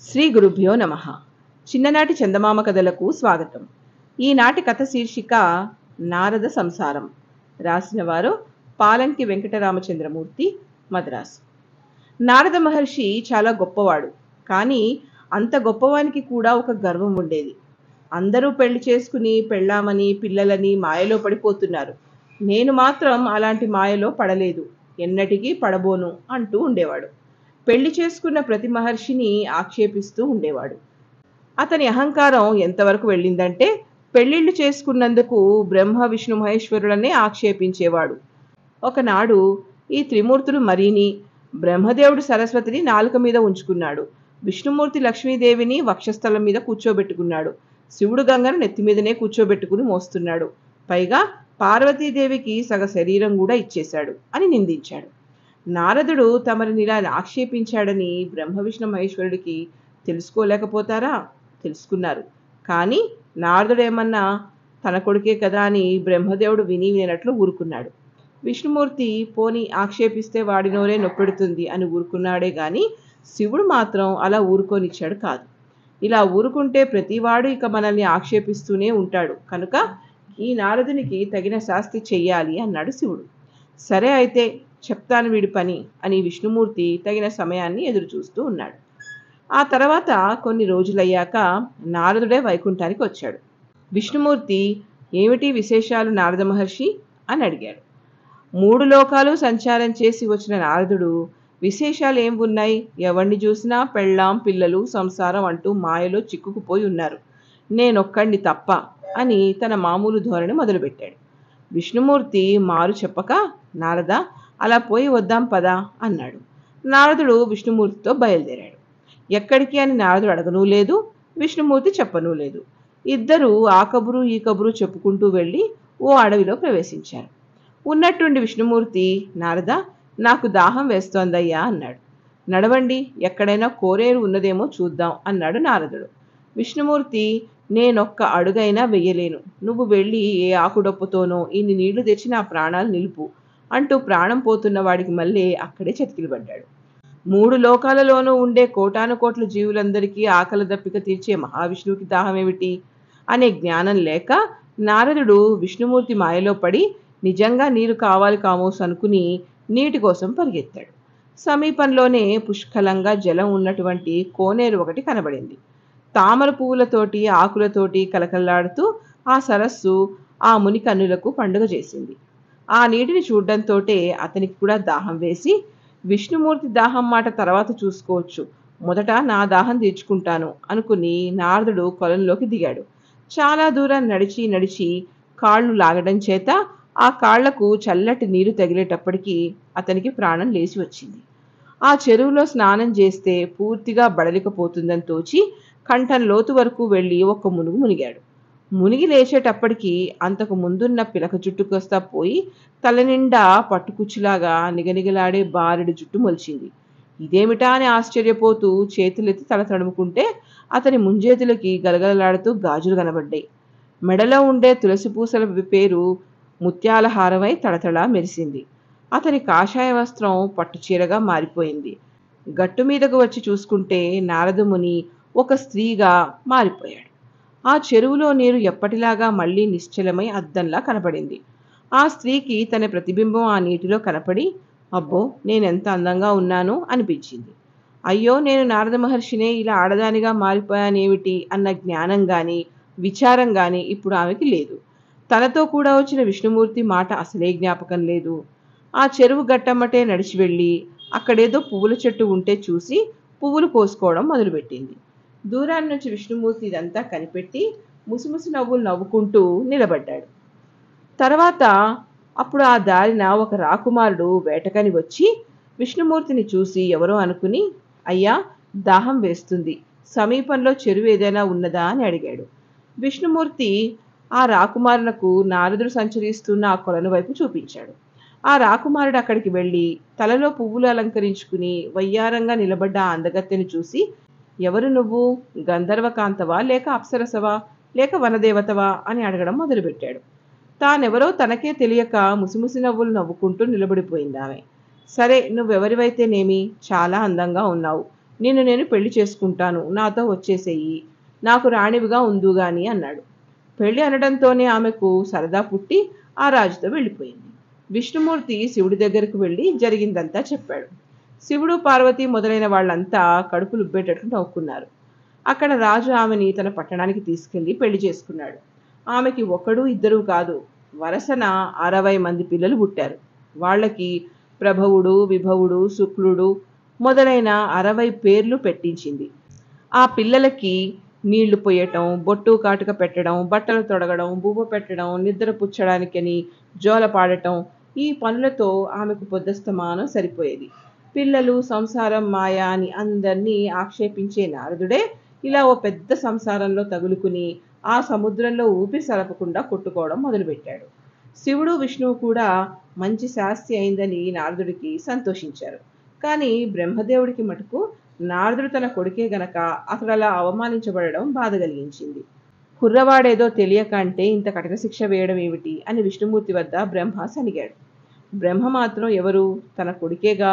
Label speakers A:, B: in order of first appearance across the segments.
A: శ్రీ గురుభ్యో నమ. చిన్ననాటి చందమామ కథలకు స్వాగతం. ఈనాటి కథ శీర్షిక నారద సంసారం. రాసినవారు పాలంకి వెంకటరామచంద్రమూర్తి, మద్రాసు. నారద మహర్షి చాలా గొప్పవాడు. కానీ అంత గొప్పవానికి కూడా ఒక గర్వం ఉండేది. అందరూ పెళ్లి చేసుకుని పెళ్ళామని పిల్లలని మాయలో పడిపోతున్నారు, నేను మాత్రం అలాంటి మాయలో పడలేదు, ఎన్నటికీ పడబోను అంటూ ఉండేవాడు. పెళ్లి చేసుకున్న ప్రతి మహర్షిని ఆక్షేపిస్తూ ఉండేవాడు. అతని అహంకారం ఎంతవరకు వెళ్ళిందంటే పెళ్లిళ్ళు చేసుకున్నందుకు బ్రహ్మ విష్ణు మహేశ్వరులనే ఆక్షేపించేవాడు. ఒకనాడు ఈ త్రిమూర్తులు మరీని బ్రహ్మదేవుడు సరస్వతిని నాలుక మీద ఉంచుకున్నాడు, విష్ణుమూర్తి లక్ష్మీదేవిని వక్షస్థలం మీద కూర్చోబెట్టుకున్నాడు, శివుడు గంగను నెత్తి మీదనే కూర్చోబెట్టుకుని మోస్తున్నాడు, పైగా పార్వతీదేవికి సగ శరీరం కూడా ఇచ్చేశాడు అని నిందించాడు. నారదుడు తమరిని ఇలా ఆక్షేపించాడని బ్రహ్మ విష్ణు మహేశ్వరుడికి తెలుసుకోలేకపోతారా? తెలుసుకున్నారు. కానీ నారదుడేమన్నా తన కొడుకే కదా అని బ్రహ్మదేవుడు వినేనట్లు ఊరుకున్నాడు. విష్ణుమూర్తి పోని ఆక్షేపిస్తే వాడి నోరే నొప్పెడుతుంది అని ఊరుకున్నాడే గాని శివుడు మాత్రం అలా ఊరుకోనిచ్చాడు కాదు. ఇలా ఊరుకుంటే ప్రతివాడు ఇక మనల్ని ఆక్షేపిస్తూనే ఉంటాడు, కనుక ఈ నారదునికి తగిన శాస్తి చెయ్యాలి అన్నాడు శివుడు. సరే అయితే చెప్తాను వీడి పని అని విష్ణుమూర్తి తగిన సమయాన్ని ఎదురు చూస్తూ ఉన్నాడు. ఆ తర్వాత కొన్ని రోజులయ్యాక నారదుడే వైకుంఠానికి వచ్చాడు. విష్ణుమూర్తి, ఏమిటి విశేషాలు నారద మహర్షి అని అడిగాడు. 3 లోకాలు సంచారం చేసి వచ్చిన నారదుడు, విశేషాలు ఏం ఉన్నాయి, ఎవరిని చూసినా పెళ్ళాం పిల్లలు సంసారం అంటూ మాయలో చిక్కుకుపోయి ఉన్నారు, నేనొక్కడిని తప్ప అని తన మామూలు ధోరణి మొదలుపెట్టాడు. విష్ణుమూర్తి మారు చెప్పక, నారద అలా పోయి వద్దాం పదా అన్నాడు. నారదుడు విష్ణుమూర్తితో బయలుదేరాడు. ఎక్కడికి అని నారదుడు అడగనూ లేదు, విష్ణుమూర్తి చెప్పనూ లేదు. ఇద్దరూ ఆ కబురు ఈ కబురు చెప్పుకుంటూ వెళ్ళి ఓ అడవిలో ప్రవేశించారు. ఉన్నట్టుండి విష్ణుమూర్తి, నారద నాకు దాహం వేస్తోందయ్యా అన్నాడు. నడవండి, ఎక్కడైనా కోనేరు ఉన్నదేమో చూద్దాం అన్నాడు నారదుడు. విష్ణుమూర్తి, నేనొక్క అడుగైనా వెయ్యలేను, నువ్వు వెళ్ళి ఏ ఆకుడొప్పుతోనో ఇన్ని నీళ్లు తెచ్చి నా ప్రాణాలు నిలుపు అంటూ ప్రాణం పోతున్న వాడికి మళ్ళీ అక్కడే చతికిలబడ్డాడు. 3 లోకాలలోనూ ఉండే కోటాను కోట్ల జీవులందరికీ ఆకలి దప్పిక తీర్చే మహావిష్ణువుకి దాహం ఏమిటి అనే జ్ఞానం లేక నారదుడు విష్ణుమూర్తి మాయలో పడి నిజంగా నీరు కావాలి కామోస్ అనుకుని నీటి కోసం పరిగెత్తాడు. సమీపంలోనే పుష్కలంగా జలం ఉన్నటువంటి కోనేరు ఒకటి కనబడింది. తామర పువ్వులతోటి ఆకులతోటి కలకల్లాడుతూ ఆ సరస్సు ఆ ముని కన్నులకు పండుగ చేసింది. ఆ నీటిని చూడ్డంతోటే అతనికి కూడా దాహం వేసి, విష్ణుమూర్తి దాహం మాట తర్వాత చూసుకోవచ్చు, మొదట నా దాహం తీర్చుకుంటాను అనుకుని నారదుడు కొలంలోకి దిగాడు. చాలా దూరం నడిచి నడిచి కాళ్ళు లాగడం చేత ఆ కాళ్లకు చల్లటి నీరు తగిలేటప్పటికీ అతనికి ప్రాణం లేచి వచ్చింది. ఆ చెరువులో స్నానం చేస్తే పూర్తిగా బడలికపోతుందని తోచి కంఠం లోతు వరకు వెళ్ళి ఒక్క మునుగు మునిగాడు. మునిగి లేచేటప్పటికి అంతకు ముందున్న పిలక జుట్టు కోస్తా పోయి తలనిండా పట్టుకుచ్చులాగా నిగనిగలాడే బారెడు జుట్టు మొలిచింది. ఇదేమిటా అని ఆశ్చర్యపోతూ చేతులెత్తి తల తడుముకుంటే అతని ముంజేతులకి గలగలలాడుతూ గాజులు కనబడ్డాయి. మెడలో ఉండే తులసి పూసల పేరు ముత్యాల హారమై తడతడా మెరిసింది. అతని కాషాయ వస్త్రం పట్టుచీరగా మారిపోయింది. గట్టు మీదకు వచ్చి చూసుకుంటే నారదముని ఒక స్త్రీగా మారిపోయాడు. ఆ చెరువులో నీరు ఎప్పటిలాగా మళ్ళీ నిశ్చలమై అద్దంలా కనపడింది. ఆ స్త్రీకి తన ప్రతిబింబం ఆ నీటిలో కనపడి, అబ్బో నేనెంత అందంగా ఉన్నాను అనిపించింది. అయ్యో నేను నారద మహర్షినే, ఇలా ఆడదానిగా మారిపోయానేమిటి అన్న జ్ఞానం గాని విచారం గాని ఇప్పుడు ఆమెకి లేదు. తనతో కూడా వచ్చిన విష్ణుమూర్తి మాట అసలే జ్ఞాపకం లేదు. ఆ చెరువు గట్టమ్మటే నడిచి వెళ్ళి అక్కడేదో పువ్వుల చెట్టు ఉంటే చూసి పువ్వులు కోసుకోవడం మొదలుపెట్టింది. దూరాన్ని నుంచి విష్ణుమూర్తి ఇదంతా కనిపెట్టి ముసిముసి నవ్వులు నవ్వుకుంటూ నిలబడ్డాడు. తర్వాత అప్పుడు ఆ దారిన ఒక రాకుమారుడు వేటకని వచ్చి విష్ణుమూర్తిని చూసి ఎవరో అనుకుని, అయ్యా దాహం వేస్తుంది, సమీపంలో చెరువు ఏదైనా ఉన్నదా అని అడిగాడు. విష్ణుమూర్తి ఆ రాకుమారునకు నారదుడు సంచరిస్తున్న ఆ కొలను వైపు చూపించాడు. ఆ రాకుమారుడు అక్కడికి వెళ్ళి తలలో పువ్వులు అలంకరించుకుని వయ్యారంగా నిలబడ్డ ఆ అందగత్తెను చూసి, ఎవరు నువ్వు, గంధర్వకాంతవా లేక అప్సరసవా లేక వనదేవతవా అని అడగడం మొదలుపెట్టాడు. తానెవరో తనకే తెలియక ముసిముసి నవ్వులు నవ్వుకుంటూ నిలబడిపోయింది ఆమె. సరే నువ్వెవరివైతేనేమి, చాలా అందంగా ఉన్నావు, నిన్ను నేను పెళ్లి చేసుకుంటాను, నాతో వచ్చేసేయి, నాకు రాణివిగా ఉందుగాని అన్నాడు. పెళ్లి అనడంతోనే ఆమెకు సరదా పుట్టి ఆ రాజుతో వెళ్ళిపోయింది. విష్ణుమూర్తి శివుడి దగ్గరకు వెళ్ళి జరిగిందంతా చెప్పాడు. శివుడు, పార్వతి మొదలైన వాళ్ళంతా కడుపులుబ్బేటట్లు నవ్వుకున్నారు. అక్కడ రాజు ఆమెని తన పట్టణానికి తీసుకెళ్లి పెళ్లి చేసుకున్నాడు. ఆమెకి ఒకడు ఇద్దరు కాదు, వరసన 60 మంది పిల్లలు పుట్టారు. వాళ్ళకి ప్రభవుడు, విభవుడు, శుక్లుడు మొదలైన 60 పేర్లు పెట్టించింది. ఆ పిల్లలకి నీళ్లు పొయ్యటం, బొట్టు కాటుక పెట్టడం, బట్టలు తొడగడం, బువ్వ పెట్టడం, నిద్ర పుచ్చడానికని జోల పాడటం, ఈ పనులతో ఆమెకు పొద్దస్తమానం సరిపోయేది. పిల్లలు, సంసారం, మాయ అని అందర్నీ ఆక్షేపించే నారదుడే ఇలా ఓ పెద్ద సంసారంలో తగులుకుని ఆ సముద్రంలో ఊపిరి సలపకుండా కొట్టుకోవడం మొదలుపెట్టాడు. శివుడు, విష్ణువు కూడా మంచి శాస్తి అయిందని నారదుడికి సంతోషించారు. కానీ బ్రహ్మదేవుడికి మటుకు నారదుడు తన కొడుకే గనక అతడలా అవమానించబడడం బాధ కలిగించింది. కుర్రవాడేదో తెలియక అంటే ఇంత కఠిన శిక్ష వేయడం ఏమిటి అని విష్ణుమూర్తి వద్ద బ్రహ్మ సనిగాడు. బ్రహ్మ మాత్రం ఎవరు, తన కొడుకేగా.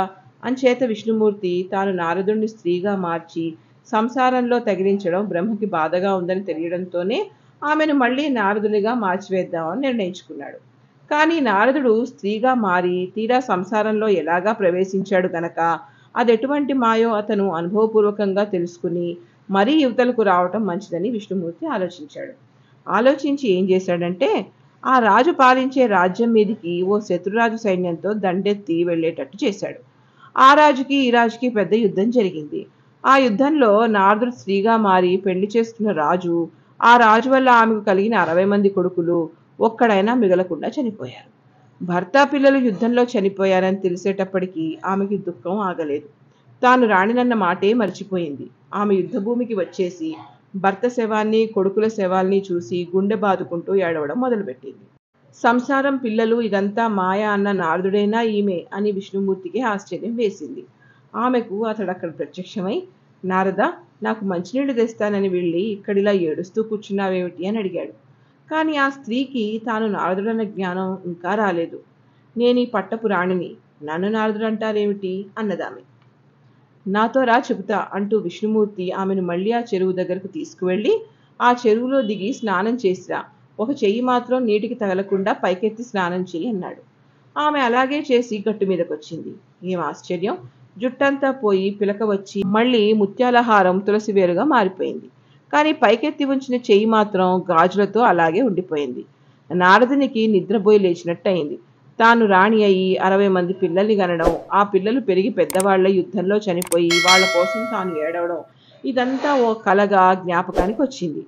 A: అంచేత విష్ణుమూర్తి తాను నారదుడిని స్త్రీగా మార్చి సంసారంలో తగిలించడం బ్రహ్మకి బాధగా ఉందని తెలియడంతోనే ఆమెను మళ్ళీ నారదునిగా మార్చివేద్దామని నిర్ణయించుకున్నాడు. కానీ నారదుడు స్త్రీగా మారి తీరా సంసారంలో ఎలాగా ప్రవేశించాడు గనక అదెటువంటి మాయో అతను అనుభవపూర్వకంగా తెలుసుకుని మరీ యువతలకు రావటం మంచిదని విష్ణుమూర్తి ఆలోచించాడు. ఆలోచించి ఏం చేశాడంటే, ఆ రాజు పాలించే రాజ్యం మీదికి ఓ శత్రురాజు సైన్యంతో దండెత్తి వెళ్ళేటట్టు చేశాడు. ఆ రాజుకి ఈ రాజుకి పెద్ద యుద్ధం జరిగింది. ఆ యుద్ధంలో నారదుడు స్త్రీగా మారి పెళ్లి చేసుకున్న రాజు, ఆ రాజు వల్ల ఆమెకు కలిగిన 60 మంది కొడుకులు ఒక్కడైనా మిగలకుండా చనిపోయారు. భర్త, పిల్లలు యుద్ధంలో చనిపోయారని తెలిసేటప్పటికీ ఆమెకి దుఃఖం ఆగలేదు. తాను రాణినన్న మాటే మర్చిపోయింది. ఆమె యుద్ధభూమికి వచ్చేసి భర్త శవాన్ని, కొడుకుల శవాల్ని చూసి గుండె బాదుకుంటూ ఏడవడం మొదలుపెట్టింది. సంసారం, పిల్లలు ఇదంతా మాయ అన్న నారదుడైనా ఈమె అని విష్ణుమూర్తికి ఆశ్చర్యం వేసింది. ఆమెకు అతడక్కడ ప్రత్యక్షమై, నారద, నాకు మంచినీళ్లు తెస్తానని వెళ్ళి ఇక్కడిలా ఏడుస్తూ కూర్చున్నావేమిటి అని అడిగాడు. కానీ ఆ స్త్రీకి తాను నారదుడన్న జ్ఞానం ఇంకా రాలేదు. నేనీ పట్టపు రాణిని, నన్ను నారదుడంటారేమిటి అన్నదామె. నాతో రా చెబుతా అంటూ విష్ణుమూర్తి ఆమెను మళ్ళీ ఆ చెరువు దగ్గరకు తీసుకువెళ్ళి ఆ చెరువులో దిగి స్నానం చేసిరా, ఒక చెయ్యి మాత్రం నీటికి తగలకుండా పైకెత్తి స్నానం చెయ్యి అన్నాడు. ఆమె అలాగే చేసి గట్టు మీదకొచ్చింది. ఏం ఆశ్చర్యం, జుట్టంతా పోయి పిలక వచ్చి మళ్ళీ ముత్యాలహారం, తులసి వేరుగా మారిపోయింది. కానీ పైకెత్తి ఉంచిన చెయ్యి మాత్రం గాజులతో అలాగే ఉండిపోయింది. నారదునికి నిద్రపోయి లేచినట్టయింది. తాను రాణి అయి 60 మంది పిల్లల్ని గనడం, ఆ పిల్లలు పెరిగి పెద్దవాళ్ళ యుద్ధంలో చనిపోయి వాళ్ళ కోసం తాను ఏడవడం, ఇదంతా ఓ కలగా జ్ఞాపకానికి వచ్చింది.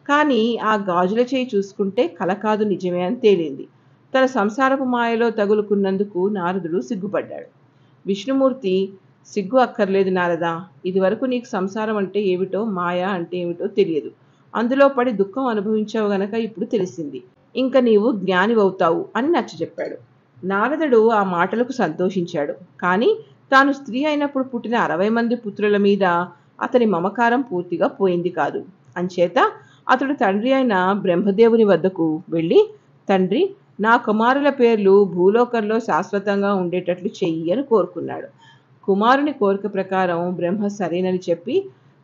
A: కానీ ఆ గాజుల చేయి చూసుకుంటే కల కాదు, నిజమే అని తేలింది. తన సంసారపు మాయలో తగులుకున్నందుకు నారదుడు సిగ్గుపడ్డాడు. విష్ణుమూర్తి, సిగ్గు అక్కర్లేదు నారదా, ఇదివరకు నీకు సంసారం అంటే ఏమిటో, మాయ అంటే ఏమిటో తెలియదు. అందులో పడి దుఃఖం అనుభవించావు గనక ఇప్పుడు తెలిసింది. ఇంక నీవు జ్ఞానివవుతావు అని నచ్చజెప్పాడు. నారదుడు ఆ మాటలకు సంతోషించాడు. కానీ తాను స్త్రీ అయినప్పుడు పుట్టిన 60 మంది పుత్రుల మీద అతని మమకారం పూర్తిగా పోయింది కాదు. అంచేత అతడు తండ్రి అయిన బ్రహ్మదేవుని వద్దకు వెళ్ళి, తండ్రి, నా కుమారుల పేర్లు భూలోకంలో శాశ్వతంగా ఉండేటట్లు చెయ్యి అని కోరుకున్నాడు. కుమారుని కోరిక ప్రకారం బ్రహ్మ సరేనని చెప్పి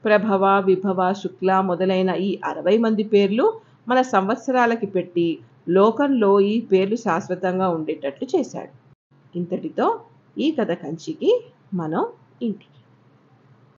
A: ప్రభవ, విభవ, శుక్ల మొదలైన ఈ 60 మంది పేర్లు మన సంవత్సరాలకి పెట్టి లోకంలో ఈ పేర్లు శాశ్వతంగా ఉండేటట్లు చేశాడు. ఇంతటితో ఈ కథ కంచికి, మనం ఇంటికి.